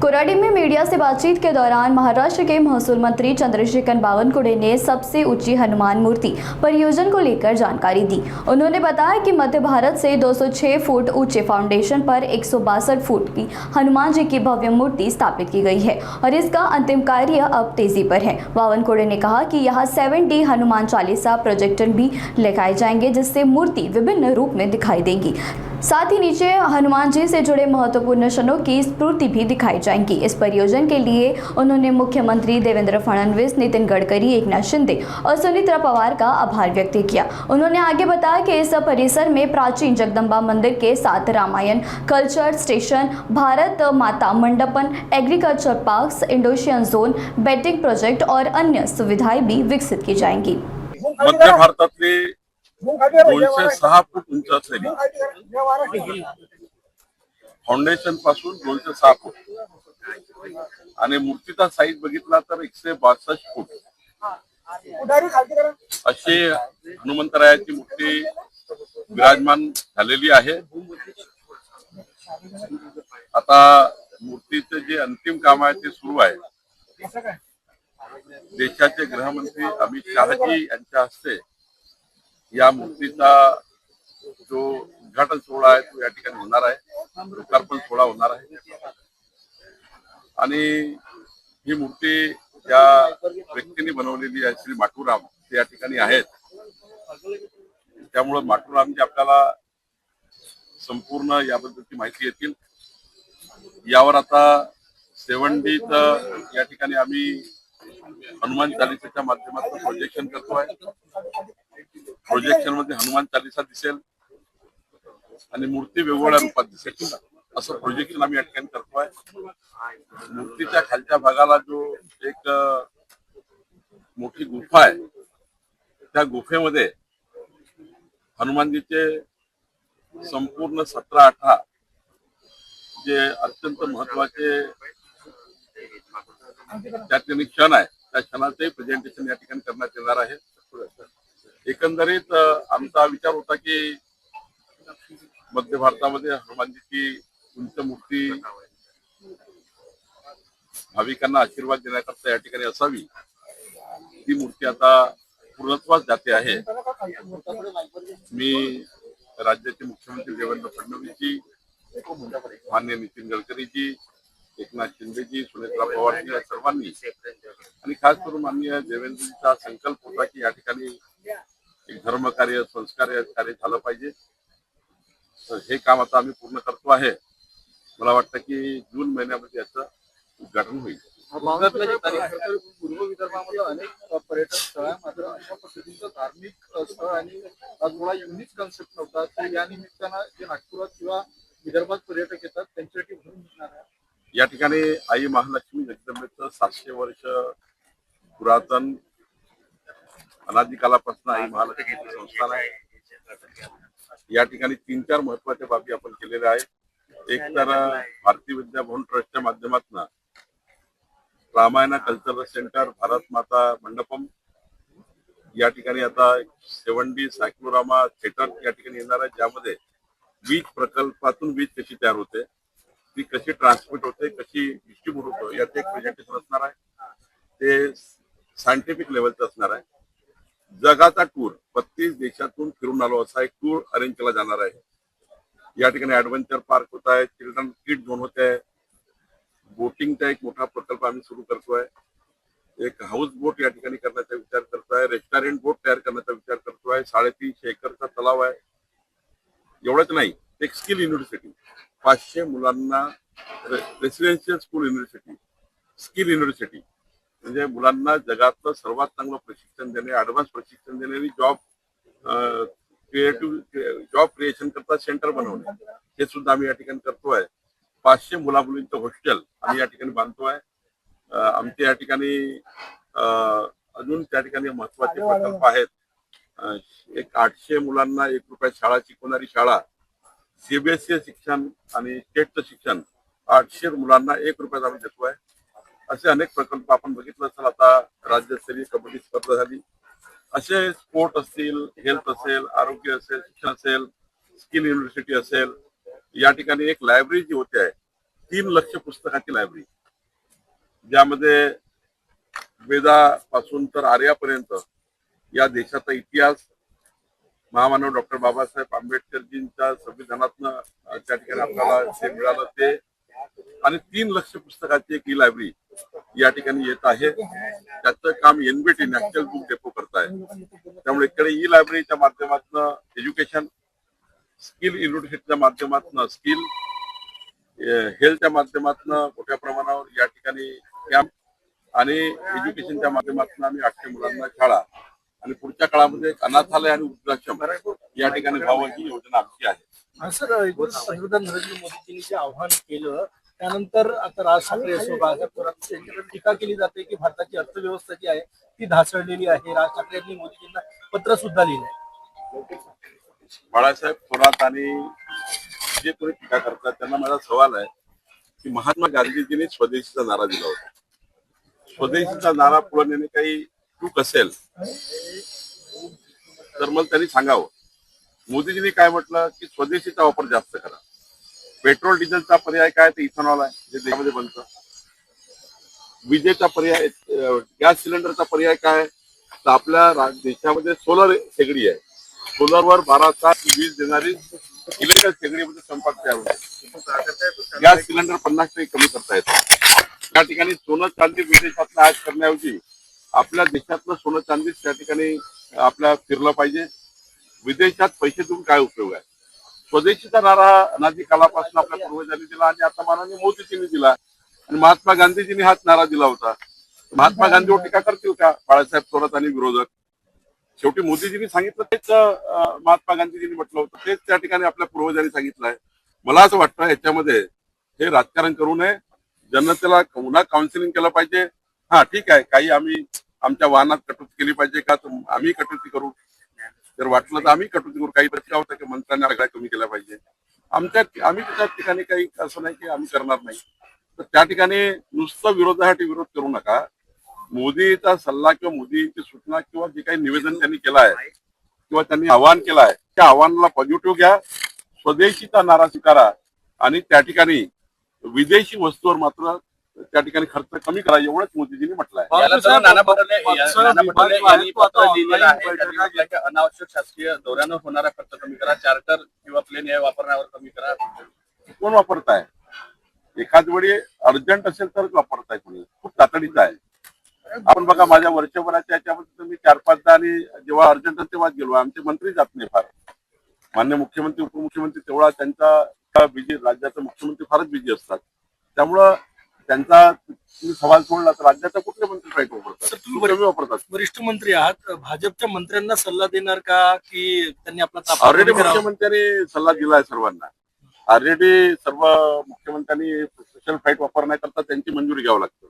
कोराडी में मीडिया से बातचीत के दौरान महाराष्ट्र के महसूल मंत्री चंद्रशेखर बावनकुळे ने सबसे ऊंची हनुमान मूर्ति परियोजना को लेकर जानकारी दी। उन्होंने बताया कि मध्य भारत से 206 फुट ऊंचे फाउंडेशन पर 162 फुट की हनुमान जी की भव्य मूर्ति स्थापित की गई है और इसका अंतिम कार्य अब तेजी पर है। बावनकुळे ने कहा कि यहाँ 7D हनुमान चालीसा प्रोजेक्टर भी लगाए जाएंगे, जिससे मूर्ति विभिन्न रूप में दिखाई देगी। साथ ही नीचे हनुमान जी से जुड़े महत्वपूर्ण क्षणों की स्फूर्ति भी दिखाई जाएंगी। इस परियोजना के लिए उन्होंने मुख्यमंत्री देवेंद्र फडणवीस, नितिन गडकरी, एकनाथ शिंदे और सुनीता पवार का आभार व्यक्त किया। उन्होंने आगे बताया कि इस परिसर में प्राचीन जगदम्बा मंदिर के साथ Ramayana culture station, Bharat Mata Mandapam, agriculture park, Indonesian zone, बेटिंग प्रोजेक्ट और अन्य सुविधाएं भी विकसित की जाएंगी। मध्य भारतातले 206 फूट उंच असलेली फाउंडेशन पासून 206 फूट आणि मूर्तीचा साईज बघितला तर 162 फूट अशी हनुमंतरायाची मूर्ती विराजमान झालेली आहे। आता मूर्तीचे जे अंतिम काम आहे ते सुरू आहे। देशाचे गृहमंत्री अमित शाहजी यांच्या हस्ते या मूर्तीचा जो उद्घाटन सोहळा आहे तो या ठिकाणी होणार आहे, लोकार्पण सोहळा होणार आहे आणि ही मूर्ती या व्यक्तीने बनवलेली आहे, श्री माटुराम ते या ठिकाणी आहेत। त्यामुळे माटुरामजी आपल्याला संपूर्ण याबद्दलची माहिती येतील। यावर आता 7D या ठिकाणी आम्ही हनुमान चालीसाच्या माध्यमातून प्रोजेक्शन करतोय। प्रोजेक्शन मध्ये हनुमान चालीसा दिसेल आणि मूर्ती वेगवेगळ्या रूपात दिसेल असं प्रोजेक्शन आम्ही या ठिकाणी करतोय। मूर्तीच्या खालच्या भागाला जो एक मोठी गुफा आहे, त्या गुफेमध्ये हनुमानजीचे संपूर्ण 17-18 जे अत्यंत महत्वाचे त्यातले क्षण आहे, त्या क्षणाचे प्रेझेंटेशन या ठिकाणी करण्यात येणार आहे। एकंदरीत आमचा विचार होता की मध्य भारतामध्ये हनुमानजीची उंच मूर्ती भाविकांना आशीर्वाद देण्याकरता या ठिकाणी असावी। ती मूर्ती आता पूर्णत्वास जाते आहे। मी राज्याचे मुख्यमंत्री देवेंद्र फडणवीसजी, माननीय नितीन गडकरीजी, एकनाथ शिंदेजी, सुनीता पवारजी या सर्वांनी आणि खास करून माननीय देवेंद्रजीचा संकल्प होता की या ठिकाणी एक धर्मकार्य संस्कार कार्य झालं पाहिजे। तर हे काम आता आम्ही पूर्ण करतो आहे। मला वाटतं की जून महिन्यामध्ये याचं उद्घाटन होईल। पूर्व विदर्भामध्ये अनेक पर्यटन स्थळ आहे, मात्र अशा पद्धतीचं धार्मिक स्थळ आणि थोडा युनिक कन्सेप्ट नव्हता, तर या निमित्तानं जे नागपुरात किंवा विदर्भात पर्यटक येतात त्यांच्यासाठी भरून निघणार आहे। या ठिकाणी आई महालक्ष्मी जगदंबेचं 700 वर्ष पुरातन अनादिकालापासून आई महालक्ष्मीचं संस्थान आहे। या ठिकाणी 3-4 महत्वाच्या बाबी आपण केलेल्या आहेत। एक तर भारतीय विद्या भवन ट्रस्टच्या माध्यमातून रामायण कल्चरल सेंटर, भारत माता मंडपम या ठिकाणी आता 7D सायक्लोरामा थिएटर या ठिकाणी येणार आहे, ज्यामध्ये वीज प्रकल्पातून वीज कशी तयार होते, ती कशी ट्रान्समिट होते, कशी डिस्ट्रीब्यूट होते याचे एक प्रेझेंटेशन असणार आहे। ते सायंटिफिक लेवलचं असणार आहे। जगाचा टूर 32 देशातून फिरून आलो असा एक टूर अरेंज केला जाणार आहे। या ठिकाणी ऍडव्हेंचर पार्क होत आहे, चिल्ड्रन किड झोन होत आहे, बोटिंगचा एक मोठा प्रकल्प आम्ही सुरू करतोय, एक हाऊस बोट या ठिकाणी करण्याचा विचार करतोय, रेस्टॉरंट बोट तयार करण्याचा विचार करतोय, 350 एकरचा तलाव आहे। एवढंच नाही, एक स्किल युनिव्हर्सिटी 500 मुलांना residential school university, skill university म्हणजे मुलांना जगातलं सर्वात चांगलं प्रशिक्षण देणे, ऍडव्हान्स प्रशिक्षण देणे आणि जॉब क्रिएशन करता सेंटर बनवणे, हे सुद्धा आम्ही या ठिकाणी करतोय। 500 मुला मुलींचं हॉस्टेल आम्ही या ठिकाणी बांधतोय। आमच्या या ठिकाणी अजून त्या ठिकाणी महत्वाचे प्रकल्प आहेत। एक 800 मुलांना 1 रुपया शाळा शिकवणारी शाळा, सीबीएसई शिक्षण आणि स्टेटचं शिक्षण 800 मुलांना 1 रुपयात आम्ही देतोय। असे अनेक प्रकल्प आपण बघितलं असेल। आता राज्यस्तरीय कबड्डी स्पर्धा झाली, असे स्पोर्ट असतील, हेल्थ असेल, आरोग्य असेल, शिक्षण असेल, स्किल युनिव्हर्सिटी असेल। या ठिकाणी एक लायब्ररी जी होते आहे 3 लाख पुस्तकाची लायब्ररी, ज्यामध्ये वेदापासून तर आर्यापर्यंत या देशाचा इतिहास, महामानव डॉक्टर बाबासाहेब आंबेडकरजींच्या संविधानातनं त्या ठिकाणी आपल्याला जे मिळालं ते, आणि 3 लाख पुस्तकाची एक ही लायब्ररी या ठिकाणी येत आहे. त्याचं काम NBT नॅशनल बुक डेपो करत आहे. त्यामुळे इकडे ई लायब्ररीच्या माध्यमातून एज्युकेशन, स्किल युनिव्हर्सिटीच्या माध्यमातून स्किल, हेल्थच्या माध्यमातून मोठ्या प्रमाणावर या ठिकाणी कॅम्प आणि एज्युकेशनच्या माध्यमातून आम्ही 800 मुलांना शाळा आणि पुढच्या काळामध्ये अनाथालय आणि वृद्धाश्रम या ठिकाणी व्हावं ही योजना आमची आहे. सर, पंतप्रधान नरेंद्र मोदींनी जे आव्हान केलं त्यानंतर आता राज ठाकरे असो, बाळासाहेब थोरात यांच्यावर टीका केली जाते की भारताची अर्थव्यवस्था जी आहे ती ढासळलेली आहे. राज ठाकरे यांनी मोदीजींना पत्र सुद्धा लिहिलंय. बाळासाहेब थोरात आणि जे कोणी टीका करतात त्यांना माझा सवाल आहे की महात्मा गांधीजींनी स्वदेशीचा नारा दिला होता. स्वदेशीचा नारा पुढे नेणे काही चूक असेल तर मग त्यांनी सांगावं. मोदीजींनी काय म्हटलं की स्वदेशीचा वापर जास्त करा. पेट्रोल डिझेलचा पर्याय काय, तर इथेनॉल आहे जे देशामध्ये बनतं. विजेचा पर्याय, गॅस सिलेंडरचा पर्याय काय, तर आपल्या देशामध्ये सोलर शेगडी आहे. सोलरवर 12 तास वीज देणारी इलेक्ट्रिक शेगडीमध्ये स्वयंपाक तयार होतो. गॅस सिलेंडर 50% कमी करता येतं. त्या ठिकाणी सोनं चांदी विदेशातलं आयात करण्याऐवजी आपल्या देशातलं सोनं चांदीच त्या ठिकाणी आपल्या फिरलं पाहिजे. विदेशात पैसे देऊन काय उपयोग आहे. स्वदेशीचा नारा अनादी कालापासून आपल्या पूर्वजांनी दिला आणि आता माननीय मोदीजींनी दिला आणि महात्मा गांधीजींनी हाच नारा दिला होता. महात्मा गांधीवर टीका करतील का बाळासाहेब थोरात आणि विरोधक? शेवटी मोदीजींनी सांगितलं तेच महात्मा गांधीजींनी म्हटलं होतं, तेच त्या ठिकाणी आपल्या पूर्वजांनी सांगितलं आहे. मला असं वाटतं याच्यामध्ये हे राजकारण करू नये. जनतेला पुन्हा काउन्सिलिंग केलं पाहिजे. हा ठीक आहे, काही आम्ही आमच्या वाहनात कटुती केली पाहिजे का, तर आम्ही कटुती करू. जर वाटलं तर आम्ही कटुती करू. काही प्रश्न होता की मंत्र्यांना आकडा कमी केला पाहिजे. आम्ही त्या ठिकाणी काही असं नाही की आम्ही करणार नाही. तर त्या ठिकाणी नुसतं विरोधासाठी विरोध करू नका. मोदीचा सल्ला किंवा मोदीची सूचना किंवा जे काही निवेदन त्यांनी केलं आहे किंवा त्यांनी आवाहन केलं आहे त्या आव्हानाला पॉझिटिव्ह घ्या. स्वदेशीचा नारा स्वीकारा आणि त्या ठिकाणी विदेशी वस्तूवर मात्र त्या ठिकाणी खर्च कमी करा, एवढंच मोदीजींनी म्हटलं आहे. नाना पटोले यांनी पत्र लिहिलेलं आहे. त्यांनी म्हटलं की अनावश्यक शासकीय दौऱ्यानं होणारा खर्च कमी करा, चार्टर किंवा प्लेन वापरण्यावर कमी करा. कोण वापरताय? एखाद वेळी अर्जंट असेल तरच वापरताय. कोणी खूप तातडीचं आहे. आपण बघा, माझ्या वर्षभराच्या याच्यामध्ये मी 4-5दा आणि जेव्हा अर्जंट तेव्हाच गेलो. आमचे मंत्री जात नाही फार. मान्य मुख्यमंत्री, उपमुख्यमंत्री तेवढा त्यांचा बिझी, राज्याचा मुख्यमंत्री फारच बिझी असतात. त्यामुळं त्यांचा तुम्ही सवाल सोडला तर राज्याचा कुठले मंत्री काय वापरतात? तुम्ही वापरतात. वरिष्ठ मंत्री आहात, भाजपच्या मंत्र्यांना सल्ला देणार का की त्यांनी आपला ताफा ऑलरेडी कमी करावा? मुख्यमंत्र्यांनी सल्ला दिलाय सर्वांना. ऑलरेडी सर्व मुख्यमंत्र्यांनी स्पेशल फ्लाईट वापरण्याकरता त्यांची मंजुरी घ्यावी लागते.